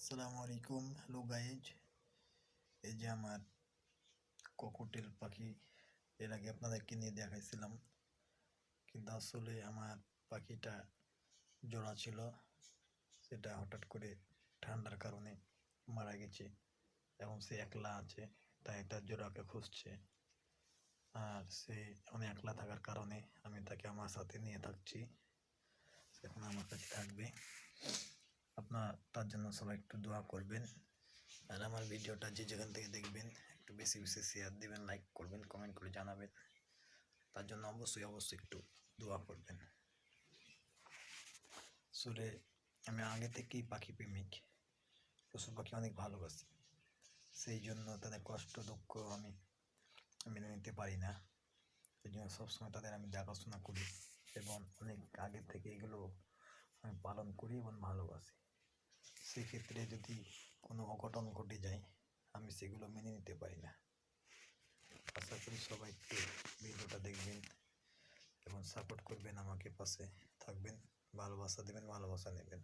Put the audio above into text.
আসসালামু আলাইকুম। Hello guys, এই যে আমার ককটেল পাখি এর আগে আপনাদেরকে নিয়ে দেখাইছিলাম, কিন্তু আসলে আমার পাখিটা জোড়া ছিল, সেটা হঠাৎ করে ঠান্ডার কারণে মারা গেছে। এখন সে একলা আছে, তাই একটা জোড়াকে খুঁজছে। আর সে অনেক একলা থাকার কারণে আমি তাকে আমার সাথে নিয়ে থাকছি, এখন আমার কাছে থাকবে। আপনার তার জন্য সবাই একটু দোয়া করবেন, আর আমার ভিডিওটা যে যেখান থেকে দেখবেন একটু বেশি বেশি শেয়ার দিবেন, লাইক করবেন, কমেন্ট করে জানাবেন। তার জন্য অবশ্যই একটু দোয়া করবেন। আসলে আমি আগে থেকেই পাখি প্রেমিক, পশু পাখি অনেক ভালোবাসি, সেই জন্য তাদের কষ্ট দুঃখ আমি মেনে নিতে পারি না। সেই জন্য সবসময় তাদের আমি দেখাশোনা করি এবং অনেক আগে থেকে এগুলো আমি পালন করি এবং ভালোবাসি। সেক্ষেত্রে যদি কোনো অঘটন ঘটে যায়, আমি সেগুলো মেনে নিতে পারি না। আশা করি সবাই একটু ভিডিওটা দেখবেন এবং সাপোর্ট করবেন, আমাকে পাশে থাকবেন, ভালোবাসা দেবেন, ভালোবাসা নেবেন।